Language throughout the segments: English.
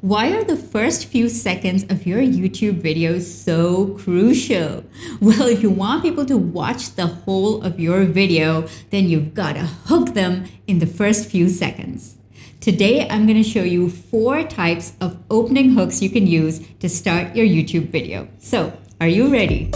Why are the first few seconds of your YouTube videos so crucial? Well, if you want people to watch the whole of your video, then you've got to hook them in the first few seconds. Today, I'm going to show you 4 types of opening hooks you can use to start your YouTube video. So, are you ready?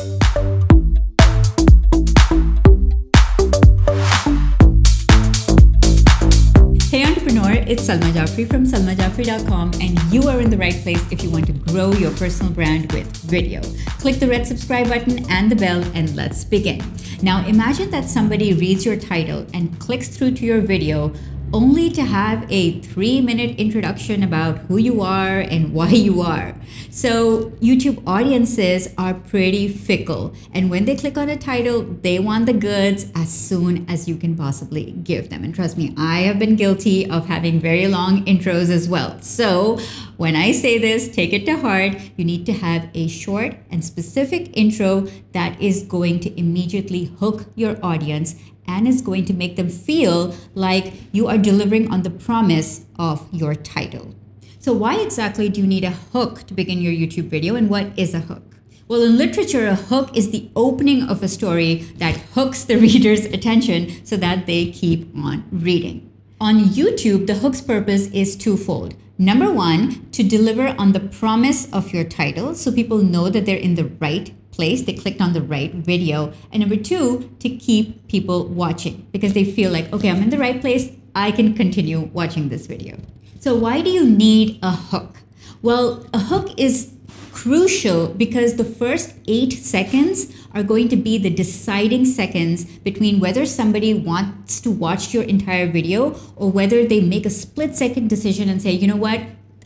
Hey entrepreneur, it's Salma Jafri from salmajafri.com, and you are in the right place if you want to grow your personal brand with video. Click the red subscribe button and the bell, and let's begin. Now imagine that somebody reads your title and clicks through to your video only to have a 3-minute introduction about who you are and why you are. So YouTube audiences are pretty fickle, and when they click on a title, they want the goods as soon as you can possibly give them. And trust me, I have been guilty of having very long intros as well. So when I say this, take it to heart. You need to have a short and specific intro that is going to immediately hook your audience and is going to make them feel like you are delivering on the promise of your title. So why exactly do you need a hook to begin your YouTube video, and what is a hook? Well, in literature, a hook is the opening of a story that hooks the reader's attention so that they keep on reading. On YouTube, the hook's purpose is twofold. Number 1, to deliver on the promise of your title so people know that they're in the right place, they clicked on the right video. And number 2, to keep people watching because they feel like, okay, I'm in the right place, I can continue watching this video. So why do you need a hook? Well, a hook is crucial because the first 8 seconds are going to be the deciding seconds between whether somebody wants to watch your entire video or whether they make a split-second decision and say, you know what?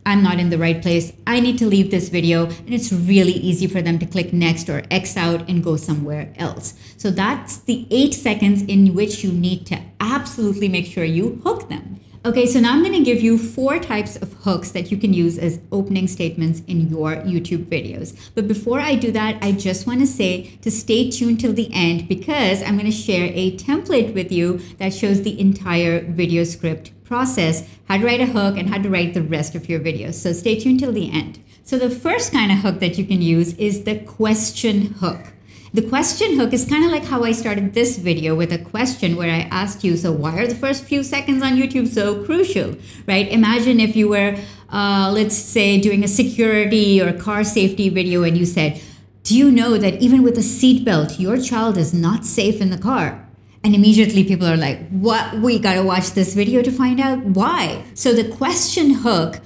I'm not in the right place. I need to leave this video. And it's really easy for them to click next or X out and go somewhere else. So that's the 8 seconds in which you need to absolutely make sure you hook them. Okay, so now I'm going to give you 4 types of hooks that you can use as opening statements in your YouTube videos. But before I do that, I just want to say to stay tuned till the end because I'm going to share a template with you that shows the entire video script process, how to write a hook and how to write the rest of your videos. So stay tuned till the end. So the first kind of hook that you can use is the question hook. The question hook is kind of like how I started this video with a question where I asked you, so why are the first few seconds on YouTube so crucial, right? Imagine if you were, let's say, doing a security or car safety video and you said, do you know that even with a seatbelt, your child is not safe in the car? And immediately people are like, what? We gotta watch this video to find out why. So the question hook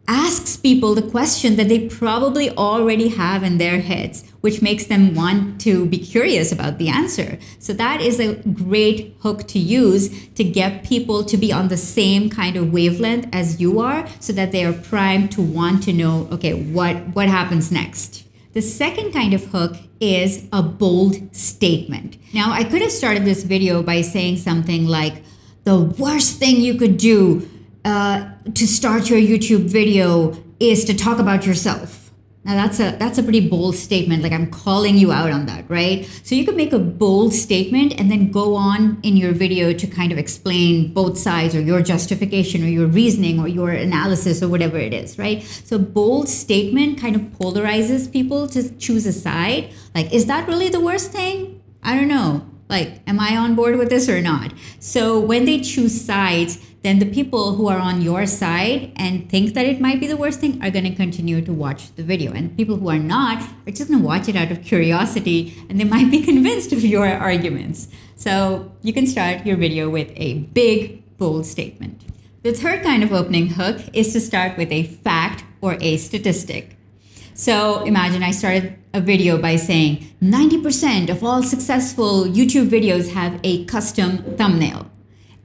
asks people the question that they probably already have in their heads, which makes them want to be curious about the answer. So that is a great hook to use to get people to be on the same kind of wavelength as you are so that they are primed to want to know, okay, what happens next? The second kind of hook is a bold statement. Now, I could have started this video by saying something like, the worst thing you could do to start your YouTube video is to talk about yourself. Now that's a pretty bold statement, like I'm calling you out on that, right? So you could make a bold statement and then go on in your video to kind of explain both sides or your justification or your reasoning or your analysis or whatever it is, right? So bold statement kind of polarizes people to choose a side. Like, is that really the worst thing? I don't know. Like, am I on board with this or not? So when they choose sides, then the people who are on your side and think that it might be the worst thing are going to continue to watch the video. And people who are not are just going to watch it out of curiosity, and they might be convinced of your arguments. So you can start your video with a big, bold statement. The third kind of opening hook is to start with a fact or a statistic. So imagine I started a video by saying 90% of all successful YouTube videos have a custom thumbnail.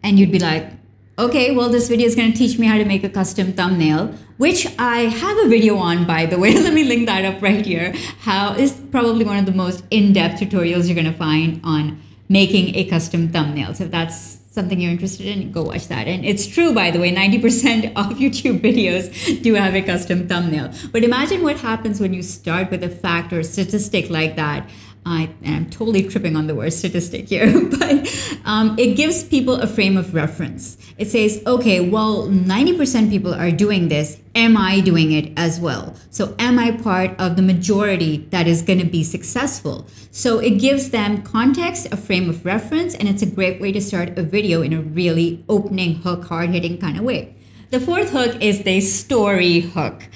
And you'd be like, okay, well, this video is going to teach me how to make a custom thumbnail, which I have a video on, by the way. Let me link that up right here. How is probably one of the most in-depth tutorials you're going to find on making a custom thumbnail. So if that's something you're interested in, go watch that. And it's true, by the way, 90% of YouTube videos do have a custom thumbnail. But imagine what happens when you start with a fact or a statistic like that. I'm totally tripping on the word statistic here, but it gives people a frame of reference. It says, okay, well, 90% people are doing this. Am I doing it as well? So am I part of the majority that is going to be successful? So it gives them context, a frame of reference, and it's a great way to start a video in a really opening hook, hard-hitting kind of way. The fourth hook is the story hook.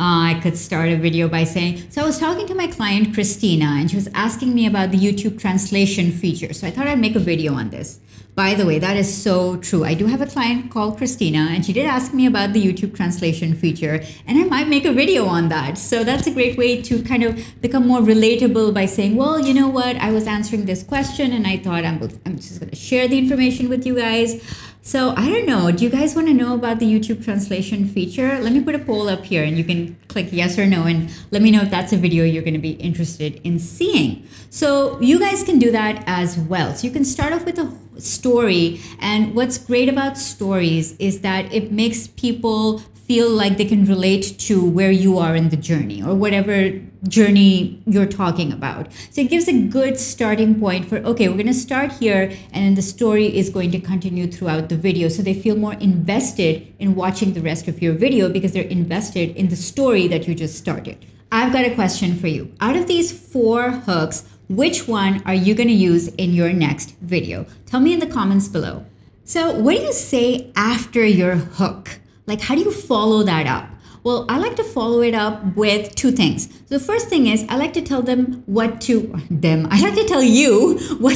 I could start a video by saying, so I was talking to my client, Christina, and she was asking me about the YouTube translation feature. So I thought I'd make a video on this. By the way, that is so true. I do have a client called Christina, and she did ask me about the YouTube translation feature, and I might make a video on that. So that's a great way to kind of become more relatable by saying, well, you know what? I was answering this question, and I thought I'm just going to share the information with you guys. So I don't know, do you guys want to know about the YouTube translation feature? Let me put a poll up here and you can click yes or no and let me know if that's a video you're going to be interested in seeing. So you guys can do that as well. So you can start off with a story, and what's great about stories is that it makes people feel like they can relate to where you are in the journey or whatever journey you're talking about. So it gives a good starting point for, okay, we're going to start here and the story is going to continue throughout the video. So they feel more invested in watching the rest of your video because they're invested in the story that you just started. I've got a question for you. Out of these 4 hooks, which one are you going to use in your next video? Tell me in the comments below. So what do you say after your hook? Like, how do you follow that up? Well, I like to follow it up with 2 things. So the first thing is I like to tell you what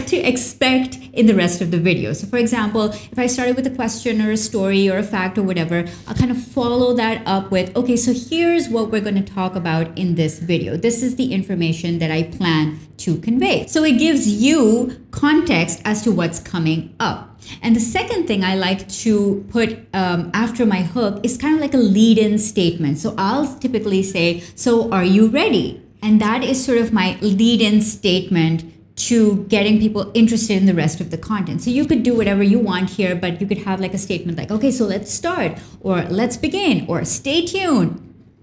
to expect in the rest of the video. So for example, if I started with a question or a story or a fact or whatever, I'll kind of follow that up with, okay, so here's what we're going to talk about in this video. This is the information that I plan to convey. So it gives you context as to what's coming up. And the second thing I like to put after my hook is kind of like a lead-in statement. So I'll typically say, so are you ready? And that is sort of my lead-in statement to getting people interested in the rest of the content. So you could do whatever you want here, but you could have like a statement like, okay, so let's start, or let's begin, or stay tuned.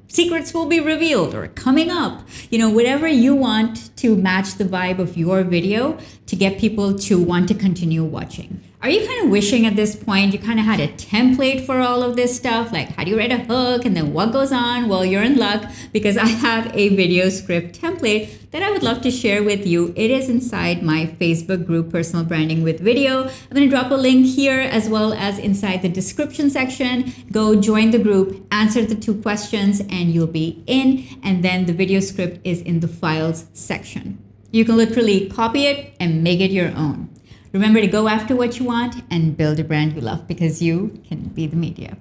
Secrets will be revealed, or coming up, you know, whatever you want to match the vibe of your video to get people to want to continue watching. Are you kind of wishing at this point you kind of had a template for all of this stuff? Like, how do you write a hook and then what goes on? Well, you're in luck because I have a video script template that I would love to share with you. It is inside my Facebook group, Personal Branding with Video. I'm going to drop a link here as well as inside the description section. Go join the group, answer the 2 questions, and you'll be in. And then the video script is in the files section. You can literally copy it and make it your own. Remember to go after what you want and build a brand you love because you can be the media.